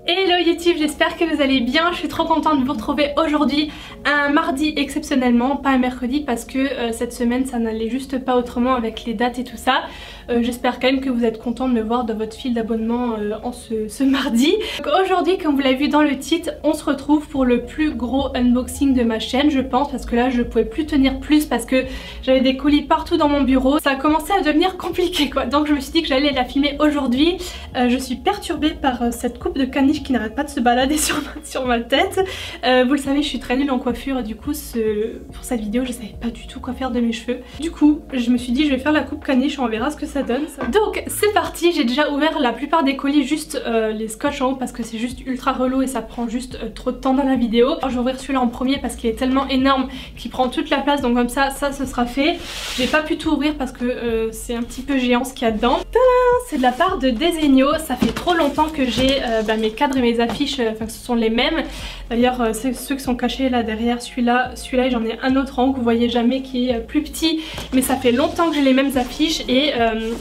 Hello YouTube, j'espère que vous allez bien. Je suis trop contente de vous retrouver aujourd'hui, un mardi exceptionnellement, pas un mercredi parce que cette semaine ça n'allait juste pas autrement avec les dates et tout ça. J'espère quand même que vous êtes contents de me voir dans votre file d'abonnement en ce mardi. Aujourd'hui, comme vous l'avez vu dans le titre, on se retrouve pour le plus gros unboxing de ma chaîne, je pense, parce que là je pouvais plus tenir plus parce que j'avais des colis partout dans mon bureau. Ça a commencé à devenir compliqué quoi, donc je me suis dit que j'allais la filmer aujourd'hui. Je suis perturbée par cette coupe de caniche qui n'arrête pas de se balader sur ma tête. Vous le savez, je suis très nulle en coiffure et du coup pour cette vidéo je savais pas du tout quoi faire de mes cheveux. Du coup je me suis dit je vais faire la coupe caniche, on verra ce que ça donne. Donc c'est parti, j'ai déjà ouvert la plupart des colis, juste les scotch en haut parce que c'est juste ultra relou et ça prend juste trop de temps dans la vidéo. Alors, je vais ouvrir celui-là en premier parce qu'il est tellement énorme qu'il prend toute la place, donc comme ça ce sera fait. J'ai pas pu tout ouvrir parce que c'est un petit peu géant ce qu'il y a dedans. C'est de la part de Desenio, ça fait trop longtemps que j'ai mes cadres et mes affiches, enfin ce sont les mêmes. D'ailleurs c'est ceux qui sont cachés là derrière, celui-là et j'en ai un autre en haut que vous voyez jamais qui est plus petit, mais ça fait longtemps que j'ai les mêmes affiches et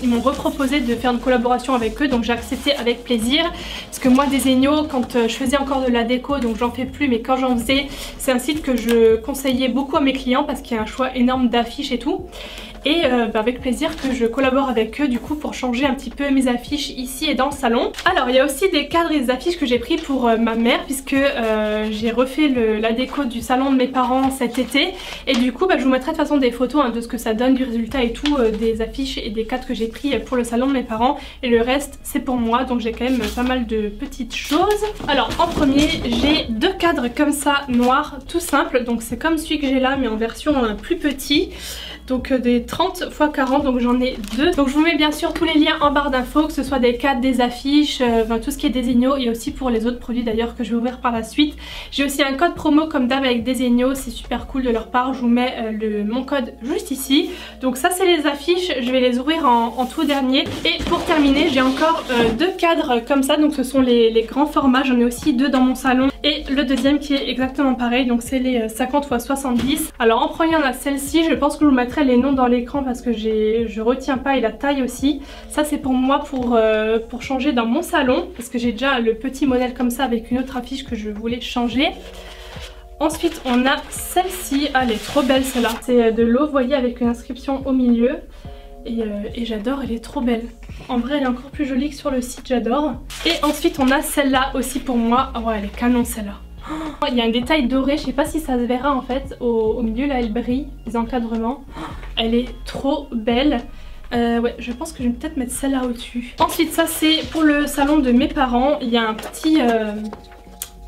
ils m'ont reproposé de faire une collaboration avec eux, donc j'ai accepté avec plaisir parce que moi Desenio, quand je faisais encore de la déco, donc j'en fais plus, mais quand j'en faisais, c'est un site que je conseillais beaucoup à mes clients parce qu'il y a un choix énorme d'affiches et tout. Et avec plaisir que je collabore avec eux du coup pour changer un petit peu mes affiches ici et dans le salon. Alors il y a aussi des cadres et des affiches que j'ai pris pour ma mère puisque j'ai refait la déco du salon de mes parents cet été et du coup je vous mettrai de toute façon des photos de ce que ça donne, du résultat et tout, des affiches et des cadres que j'ai pris pour le salon de mes parents, et le reste c'est pour moi, donc j'ai quand même pas mal de petites choses. Alors en premier j'ai deux cadres comme ça noirs tout simples, donc c'est comme celui que j'ai là mais en version plus petit. Donc des 30 x 40, donc j'en ai deux. Donc je vous mets bien sûr tous les liens en barre d'infos, que ce soit des cadres, des affiches, tout ce qui est Desenio, et aussi pour les autres produits d'ailleurs que je vais ouvrir par la suite. J'ai aussi un code promo comme d'hab avec Desenio, c'est super cool de leur part, je vous mets mon code juste ici. Donc ça c'est les affiches, je vais les ouvrir en tout dernier. Et pour terminer j'ai encore deux cadres comme ça, donc ce sont les grands formats, j'en ai aussi deux dans mon salon. Et le deuxième qui est exactement pareil, donc c'est les 50 x 70. Alors en premier on a celle-ci, je pense que je vous mettrai les noms dans l'écran parce que je retiens pas, et la taille aussi. Ça c'est pour moi pour changer dans mon salon parce que j'ai déjà le petit modèle comme ça avec une autre affiche que je voulais changer. Ensuite on a celle-ci, elle est trop belle celle-là. C'est de l'eau, vous voyez, avec une inscription au milieu. Et j'adore, elle est trop belle. En vrai elle est encore plus jolie que sur le site, j'adore. Et ensuite on a celle-là aussi pour moi. Oh, elle est canon celle-là. Oh, il y a un détail doré, je sais pas si ça se verra en fait. Au milieu là elle brille, les encadrements. Elle est trop belle. Ouais, je pense que je vais peut-être mettre celle-là au-dessus. Ensuite ça c'est pour le salon de mes parents. Il y a un petit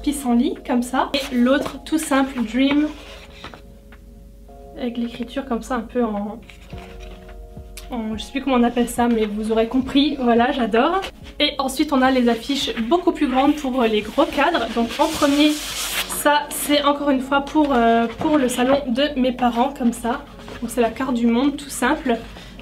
pissenlit comme ça. Et l'autre tout simple, Dream. Avec l'écriture comme ça un peu je sais plus comment on appelle ça, mais vous aurez compris, voilà, j'adore. Et ensuite on a les affiches beaucoup plus grandes pour les gros cadres. Donc en premier, ça c'est encore une fois pour le salon de mes parents comme ça. Donc c'est la carte du monde tout simple,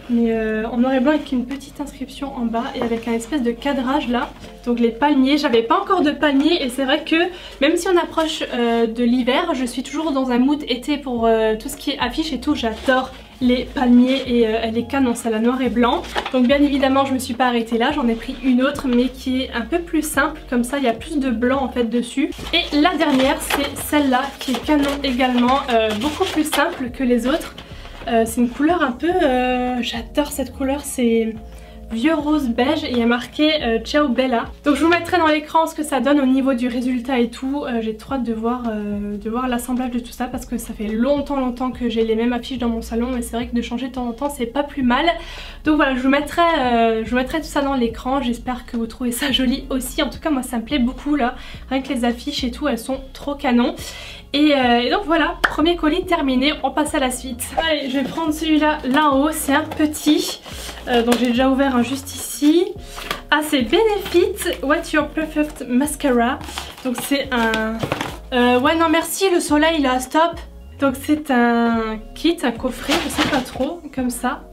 mais en noir et blanc avec une petite inscription en bas et avec un espèce de cadrage là. Donc les palmiers, j'avais pas encore de palmiers et c'est vrai que même si on approche de l'hiver, je suis toujours dans un mood été pour tout ce qui est affiche et tout, j'adore les palmiers et elle est canon, c'est la noir et blanc. Donc bien évidemment je me suis pas arrêtée là, j'en ai pris une autre mais qui est un peu plus simple, comme ça il y a plus de blanc en fait dessus. Et la dernière c'est celle-là qui est canon également, beaucoup plus simple que les autres. C'est une couleur un peu, j'adore cette couleur, c'est vieux rose beige et il y a marqué Ciao Bella. Donc je vous mettrai dans l'écran ce que ça donne au niveau du résultat et tout. J'ai trop hâte de voir l'assemblage de tout ça parce que ça fait longtemps que j'ai les mêmes affiches dans mon salon et c'est vrai que de changer de temps en temps c'est pas plus mal. Donc voilà, je vous mettrai tout ça dans l'écran, j'espère que vous trouvez ça joli aussi. En tout cas moi ça me plaît beaucoup là, rien que les affiches et tout elles sont trop canon. Et donc voilà, premier colis terminé, on passe à la suite. Allez, je vais prendre celui-là, là en haut, c'est un petit. Donc j'ai déjà ouvert un juste ici. Ah, c'est Benefit What's Your Perfect Mascara. Donc c'est un... ouais non merci, le soleil là, stop. Donc c'est un kit, un coffret, je sais pas trop, comme ça.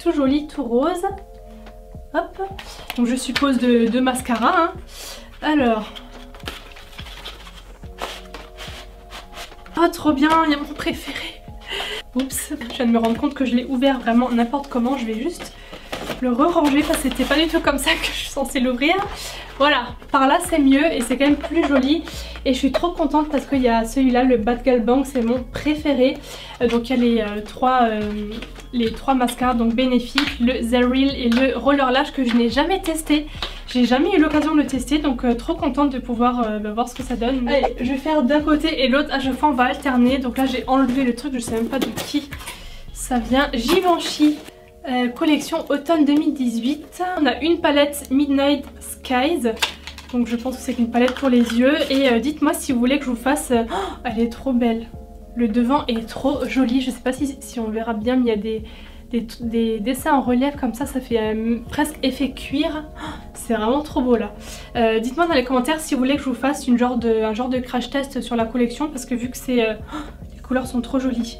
Tout joli, tout rose. Hop. Donc je suppose de mascara, hein. Alors... Oh trop bien, il y a mon préféré. Oups, je viens de me rendre compte que je l'ai ouvert vraiment n'importe comment. Je vais juste le re-ranger parce que c'était pas du tout comme ça que je suis censée l'ouvrir. Voilà, par là c'est mieux et c'est quand même plus joli. Et je suis trop contente parce qu'il y a celui-là, le Bad Gal Bang, c'est mon préféré. Donc il y a les trois mascaras donc bénéfiques, le Zeril et le Roller Lash que je n'ai jamais testé. J'ai jamais eu l'occasion de le tester, donc trop contente de pouvoir voir ce que ça donne. Allez, je vais faire d'un côté et l'autre, à chaque fois on va alterner. Donc là j'ai enlevé le truc, je sais même pas de qui ça vient. Givenchy, collection automne 2018. On a une palette Midnight Skies. Donc je pense que c'est une palette pour les yeux. Et dites-moi si vous voulez que je vous fasse... Oh, elle est trop belle. Le devant est trop joli. Je sais pas si on verra bien, mais il y a des dessins en relief comme ça. Ça fait presque effet cuir. Oh, c'est vraiment trop beau là. Dites-moi dans les commentaires si vous voulez que je vous fasse un genre de crash test sur la collection. Parce que vu que c'est... les couleurs sont trop jolies.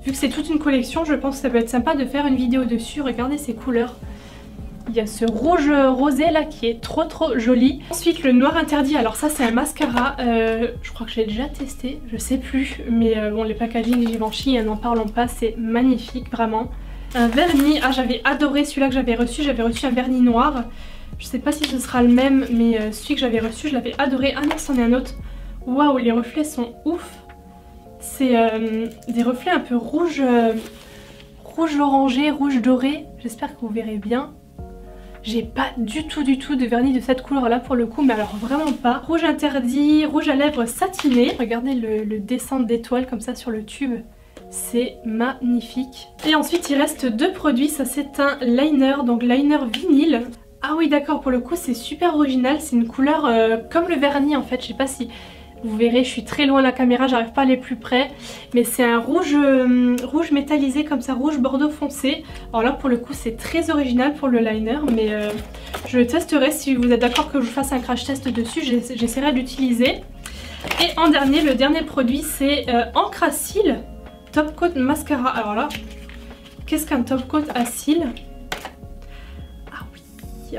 Vu que c'est toute une collection, je pense que ça peut être sympa de faire une vidéo dessus. Regardez ces couleurs. Il y a ce rouge rosé là qui est trop joli. Ensuite le noir interdit, alors ça c'est un mascara, je crois que j'ai déjà testé, je sais plus. Mais bon, les packaging Givenchy, n'en parlons pas, c'est magnifique vraiment. Un vernis, ah j'avais adoré celui-là que j'avais reçu un vernis noir. Je sais pas si ce sera le même, mais celui que j'avais reçu je l'avais adoré. Ah non, c'en est un autre. Waouh, les reflets sont ouf. C'est des reflets un peu rouge orangé, rouge doré. J'espère que vous verrez bien. J'ai pas du tout de vernis de cette couleur là pour le coup, mais alors vraiment pas. Rouge interdit, rouge à lèvres satiné. Regardez le dessin d'étoiles comme ça sur le tube. C'est magnifique. Et ensuite il reste deux produits, ça c'est un liner, donc liner vinyle. Ah oui d'accord, pour le coup c'est super original, c'est une couleur comme le vernis en fait, je sais pas si... Vous verrez, je suis très loin de la caméra, j'arrive pas à aller plus près. Mais c'est un rouge métallisé comme ça, rouge bordeaux foncé. Alors là pour le coup c'est très original pour le liner. Mais je le testerai si vous êtes d'accord que je vous fasse un crash test dessus. J'essaierai d'utiliser. Et en dernier, le dernier produit c'est encre à cils Top Coat Mascara. Alors là, qu'est-ce qu'un top coat à cils?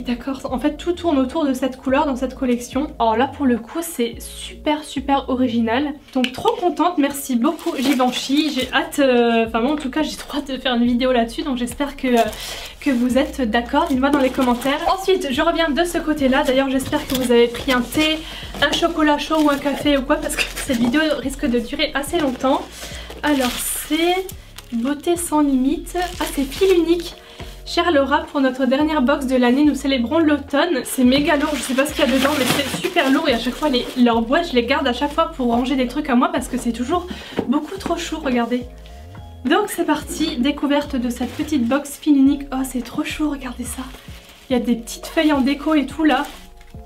D'accord, en fait tout tourne autour de cette couleur dans cette collection. Alors là pour le coup c'est super original. Donc trop contente, merci beaucoup Givenchy. J'ai hâte, enfin moi en tout cas j'ai trop hâte de faire une vidéo là-dessus. Donc j'espère que vous êtes d'accord, dites-moi dans les commentaires. Ensuite je reviens de ce côté là. D'ailleurs j'espère que vous avez pris un thé, un chocolat chaud ou un café ou quoi, parce que cette vidéo risque de durer assez longtemps. Alors c'est Beauté sans limite. Ah c'est fil unique. Chère Laura, pour notre dernière box de l'année, nous célébrons l'automne. C'est méga lourd, je sais pas ce qu'il y a dedans, mais c'est super lourd et à chaque fois leurs boîtes, je les garde à chaque fois pour ranger des trucs à moi parce que c'est toujours beaucoup trop chaud, regardez. Donc c'est parti, découverte de cette petite box fil unique. Oh c'est trop chaud, regardez ça. Il y a des petites feuilles en déco et tout là.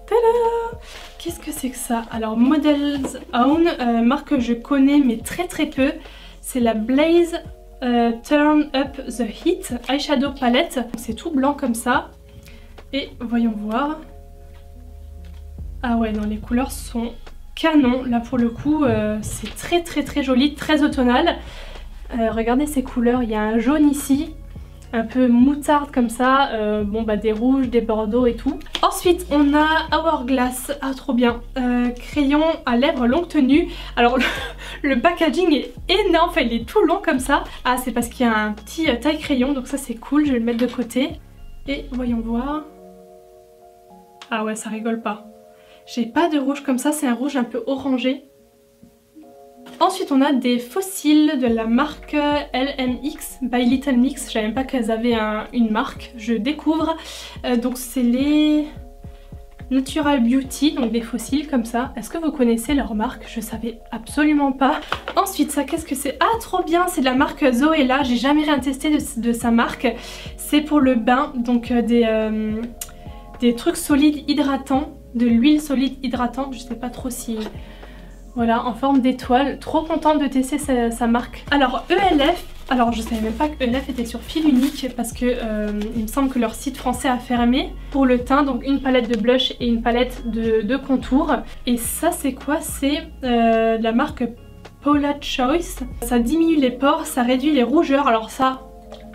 Tada! Qu'est-ce que c'est que ça? Alors Models Own, marque que je connais mais très peu. C'est la Blaze Turn Up the Heat Eyeshadow Palette. C'est tout blanc comme ça. Et voyons voir. Ah ouais non, les couleurs sont canon. Là pour le coup c'est très joli, très automnal. Regardez ces couleurs, il y a un jaune ici, un peu moutarde comme ça, bon bah des rouges, des bordeaux et tout. Ensuite on a Hourglass, ah trop bien, crayon à lèvres longue tenue. Alors le packaging est énorme, enfin il est tout long comme ça. Ah c'est parce qu'il y a un petit taille crayon, donc ça c'est cool, je vais le mettre de côté. Et voyons voir. Ah ouais ça rigole pas. J'ai pas de rouge comme ça, c'est un rouge un peu orangé. Ensuite on a des fossiles de la marque LMX by Little Mix. Je savais même pas qu'elles avaient une marque, je découvre. Donc c'est les Natural Beauty, donc des fossiles comme ça. Est-ce que vous connaissez leur marque? Je savais absolument pas. Ensuite ça qu'est-ce que c'est? Ah trop bien, c'est de la marque Zoella. J'ai jamais rien testé de sa marque. C'est pour le bain, donc des trucs solides hydratants, de l'huile solide hydratante. Je sais pas trop si... Voilà, en forme d'étoile. Trop contente de tester sa marque. Alors ELF, alors je savais même pas que ELF était sur fil unique parce que il me semble que leur site français a fermé. Pour le teint, donc une palette de blush et une palette de contour. Et ça c'est quoi? C'est la marque Paula Choice. Ça diminue les pores, ça réduit les rougeurs. Alors ça...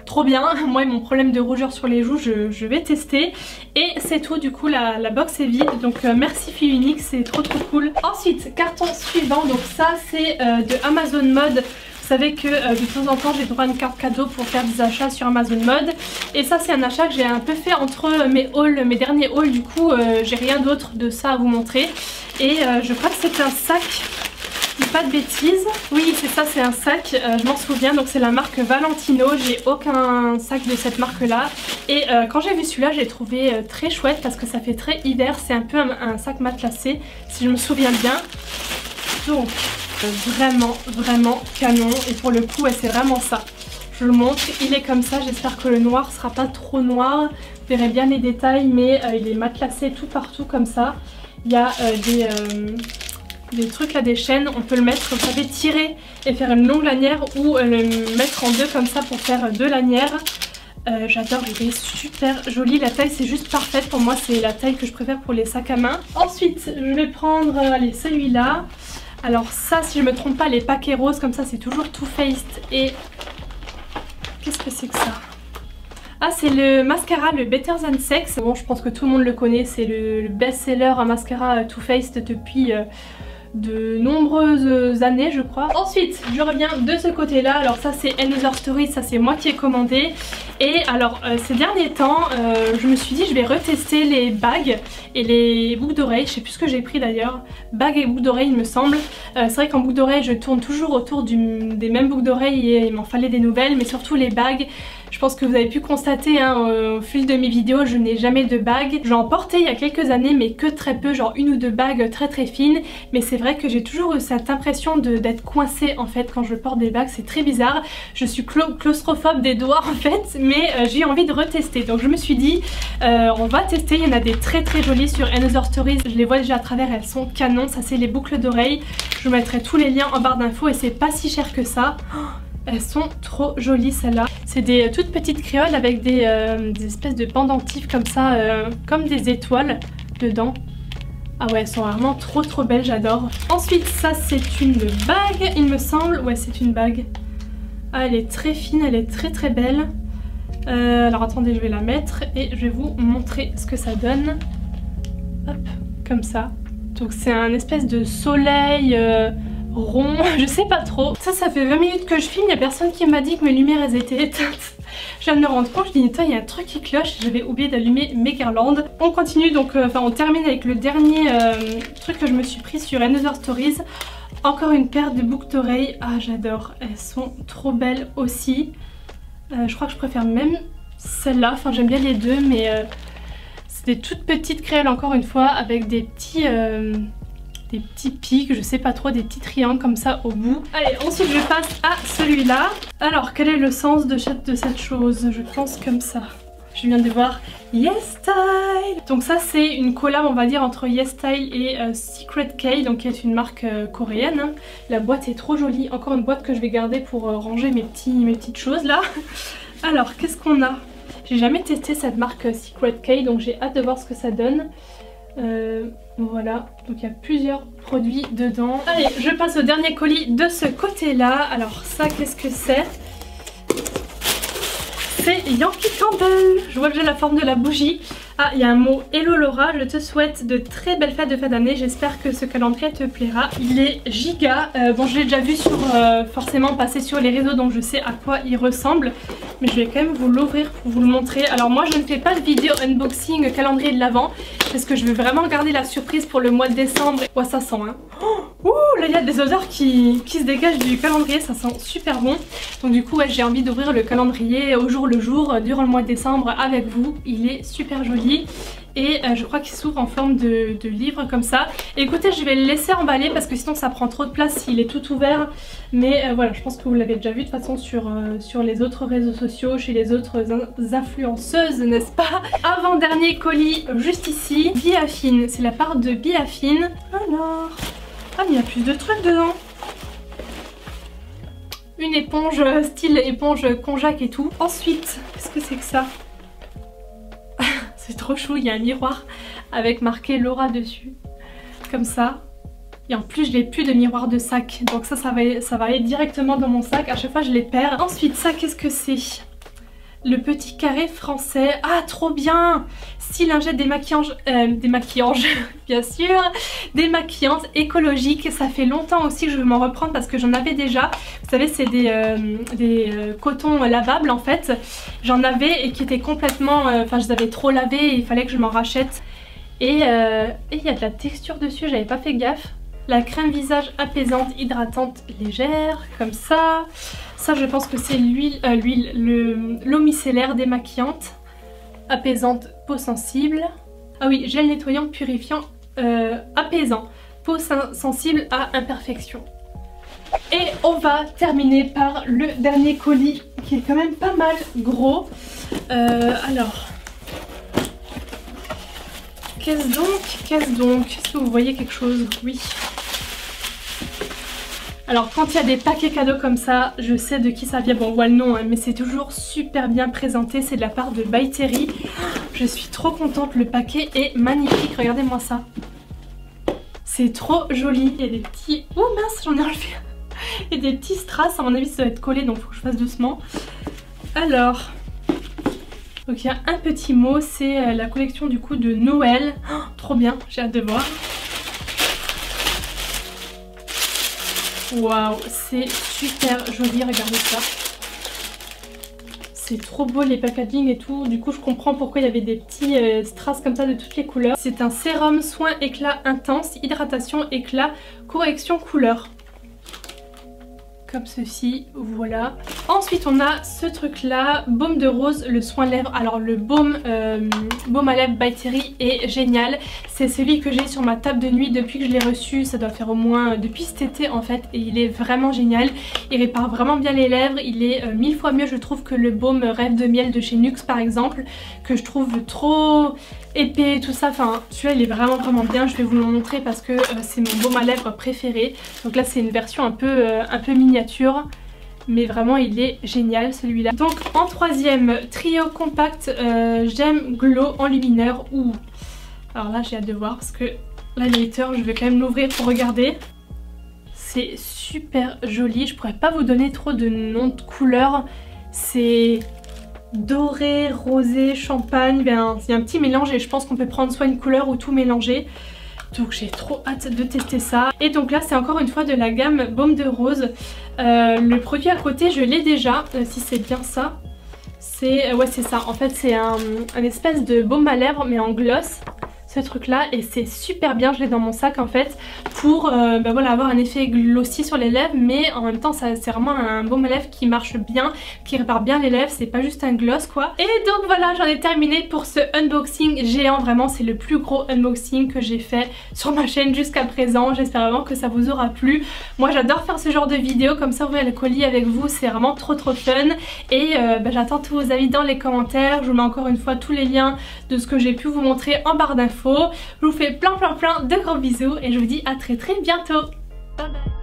Trop bien, moi et mon problème de rougeur sur les joues je vais tester. Et c'est tout, du coup la box est vide. Donc merci fil unique, c'est trop cool. Ensuite carton suivant, donc ça c'est de Amazon Mode. Vous savez que de temps en temps j'ai droit à une carte cadeau pour faire des achats sur Amazon Mode. Et ça c'est un achat que j'ai un peu fait entre mes hauls, mes derniers hauls, du coup j'ai rien d'autre de ça à vous montrer. Et je crois que c'est un sac, pas de bêtises. Oui c'est ça, c'est un sac, je m'en souviens, donc c'est la marque Valentino. J'ai aucun sac de cette marque là. Et quand j'ai vu celui-là, j'ai trouvé très chouette parce que ça fait très hiver. C'est un peu un sac matelassé si je me souviens bien. Donc vraiment canon, et pour le coup ouais, c'est vraiment ça. Je le montre, il est comme ça, j'espère que le noir sera pas trop noir, vous verrez bien les détails, mais il est matelassé tout partout comme ça. Il y a des trucs là, des chaînes, on peut le mettre, vous savez, tirer et faire une longue lanière, ou le mettre en deux comme ça pour faire deux lanières. J'adore, il est super joli, la taille c'est juste parfaite pour moi, c'est la taille que je préfère pour les sacs à main. Ensuite je vais prendre celui-là. Alors ça, si je me trompe pas, les paquets roses comme ça c'est toujours Too Faced. Et qu'est-ce que c'est que ça? Ah, c'est le mascara, le Better Than Sex. Bon, je pense que tout le monde le connaît, c'est le best-seller un mascara Too Faced depuis de nombreuses années je crois. Ensuite je reviens de ce côté là, alors ça c'est Another Story, ça c'est moi qui ai commandé. Et alors ces derniers temps je me suis dit je vais retester les bagues et les boucles d'oreilles, je sais plus ce que j'ai pris d'ailleurs, bagues et boucles d'oreilles il me semble. C'est vrai qu'en boucles d'oreilles je tourne toujours autour des mêmes boucles d'oreilles et il m'en fallait des nouvelles, mais surtout les bagues. Je pense que vous avez pu constater au fil de mes vidéos, je n'ai jamais de bagues. J'en portais il y a quelques années mais que très peu, genre une ou deux bagues très fines. Mais c'est vrai que j'ai toujours eu cette impression d'être coincée en fait quand je porte des bagues, c'est très bizarre. Je suis claustrophobe des doigts en fait, mais j'ai envie de retester. Donc je me suis dit on va tester, il y en a des très jolies sur Another Stories. Je les vois déjà à travers, elles sont canons. Ça c'est les boucles d'oreilles. Je vous mettrai tous les liens en barre d'infos et c'est pas si cher que ça. Elles sont trop jolies celles-là. C'est des toutes petites créoles avec des espèces de pendentifs comme ça, comme des étoiles dedans. Ah ouais, elles sont vraiment trop belles, j'adore. Ensuite, ça c'est une bague, il me semble. Ouais, c'est une bague. Ah, elle est très fine, elle est très belle. Alors attendez, je vais la mettre et je vais vous montrer ce que ça donne. Hop, comme ça. Donc c'est un espèce de soleil... rond, je sais pas trop. Ça fait 20 minutes que je filme, il y a personne qui m'a dit que mes lumières elles étaient éteintes. Je viens de me rendre compte, je dis il y a un truc qui cloche, j'avais oublié d'allumer mes guirlandes. On continue donc, on termine avec le dernier truc que je me suis pris sur Another Stories. Encore une paire de boucles d'oreilles, ah j'adore, elles sont trop belles aussi. Je crois que je préfère même celle-là, enfin j'aime bien les deux, mais c'est des toutes petites créoles encore une fois avec des petits pics, je sais pas trop, des petits triangles comme ça au bout. Allez, ensuite je passe à celui-là. Alors quel est le sens de cette chose? Je pense comme ça. Je viens de voir YesStyle. Donc ça c'est une collab on va dire entre YesStyle et Secret K, donc qui est une marque coréenne. Hein. La boîte est trop jolie, encore une boîte que je vais garder pour ranger mes petites choses là. Alors qu'est-ce qu'on a? J'ai jamais testé cette marque Secret K, donc j'ai hâte de voir ce que ça donne. Voilà, donc il y a plusieurs produits dedans. Allez, je passe au dernier colis de ce côté là. Alors ça, qu'est-ce que c'est? C'est Yankee Candle. Je vois que j'ai la forme de la bougie. Ah, il y a un mot. Hello Laura, je te souhaite de très belles fêtes de fin d'année. J'espère que ce calendrier te plaira. Il est giga. Bon, je l'ai déjà vu forcément passer sur les réseaux, donc je sais à quoi il ressemble. Mais je vais quand même vous l'ouvrir pour vous le montrer. Alors moi, je ne fais pas de vidéo unboxing calendrier de l'Avent parce que je veux vraiment garder la surprise pour le mois de décembre. Ouais, ça sent, hein. Ouh, là il y a des odeurs qui se dégagent du calendrier, ça sent super bon. Donc du coup, ouais, j'ai envie d'ouvrir le calendrier au jour le jour durant le mois de décembre avec vous. Il est super joli. Et je crois qu'il s'ouvre en forme de livre comme ça. Et écoutez, je vais le laisser emballer parce que sinon ça prend trop de place s'il est tout ouvert. Mais voilà, je pense que vous l'avez déjà vu de toute façon sur les autres réseaux sociaux, chez les autres influenceuses, n'est-ce pas? Avant-dernier colis, juste ici, Biafine. C'est la part de Biafine. Alors... Ah, mais il y a plus de trucs dedans. Une éponge, style éponge konjac et tout. Ensuite, qu'est-ce que c'est que ça? C'est trop chou, il y a un miroir avec marqué Laura dessus. Comme ça. Et en plus, je n'ai plus de miroir de sac. Donc ça va aller directement dans mon sac. À chaque fois, je les perds. Ensuite, ça, qu'est-ce que c'est? Le petit carré français. Ah, trop bien! 6 lingettes démaquillantes, bien sûr, démaquillantes écologiques. Ça fait longtemps aussi que je veux m'en reprendre parce que j'en avais déjà. Vous savez, c'est des cotons lavables en fait. J'en avais et qui étaient complètement... Enfin, je les avais trop lavés et il fallait que je m'en rachète. Et il y a de la texture dessus, j'avais pas fait gaffe. La crème visage apaisante, hydratante, légère, comme ça. Ça, je pense que c'est l'eau micellaire démaquillante, apaisante, peau sensible. Ah oui, gel nettoyant, purifiant, apaisant, peau sensible à imperfection. Et on va terminer par le dernier colis qui est quand même pas mal gros. Alors, qu'est-ce donc? Est-ce que vous voyez quelque chose? Oui. Alors quand il y a des paquets cadeaux comme ça, je sais de qui ça vient, bon on voit le nom hein, mais c'est toujours super bien présenté, c'est de la part de By Terry. Je suis trop contente, le paquet est magnifique, regardez-moi ça. C'est trop joli, il y a des petits... Oh mince, j'en ai enlevé. Il y a des petits strass, à mon avis ça doit être collé donc faut que je fasse doucement. Alors, donc il y a un petit mot, c'est la collection du coup de Noël. Oh, trop bien, j'ai hâte de voir. Waouh, c'est super joli, regardez ça. C'est trop beau les packaging et tout. Du coup, je comprends pourquoi il y avait des petits strass comme ça de toutes les couleurs. C'est un sérum soin éclat intense, hydratation éclat, correction couleur. Comme ceci, voilà. Ensuite, on a ce truc là, baume de rose, le soin lèvres. Alors le baume à lèvres By Terry est génial. C'est celui que j'ai sur ma table de nuit depuis que je l'ai reçu. Ça doit faire au moins depuis cet été en fait. Et il est vraiment génial. Il répare vraiment bien les lèvres. Il est 1000 fois mieux je trouve que le baume Rêve de miel de chez Nuxe par exemple. Que je trouve trop épais tout ça. Enfin celui-là il est vraiment bien. Je vais vous le montrer parce que c'est mon baume à lèvres préféré. Donc là c'est une version un peu miniature. Mais vraiment il est génial celui-là. Donc en troisième, trio compact Gem Glow enlumineur. Ouh. Alors là j'ai hâte de voir parce que l'highlighter je vais quand même l'ouvrir pour regarder. C'est super joli. Je pourrais pas vous donner trop de noms de couleurs. C'est doré, rosé, champagne. Ben, il y a un petit mélange et je pense qu'on peut prendre soit une couleur ou tout mélanger. Donc j'ai trop hâte de tester ça. Et donc là c'est encore une fois de la gamme baume de rose. Le produit à côté je l'ai déjà, si c'est bien ça. Ouais c'est ça, en fait c'est un espèce de baume à lèvres mais en gloss. Ce truc là et c'est super bien, je l'ai dans mon sac en fait pour ben voilà, avoir un effet glossy sur les lèvres mais en même temps c'est vraiment un baume à lèvres qui marche bien, qui répare bien les lèvres, c'est pas juste un gloss quoi. Et donc voilà, j'en ai terminé pour ce unboxing géant, vraiment c'est le plus gros unboxing que j'ai fait sur ma chaîne jusqu'à présent. J'espère vraiment que ça vous aura plu. Moi j'adore faire ce genre de vidéos comme ça, ouvrir le colis avec vous, c'est vraiment trop fun. Et ben, j'attends tous vos avis dans les commentaires, je vous mets encore une fois tous les liens de ce que j'ai pu vous montrer en barre d'infos. Je vous fais plein de gros bisous et je vous dis à très bientôt. Bye bye.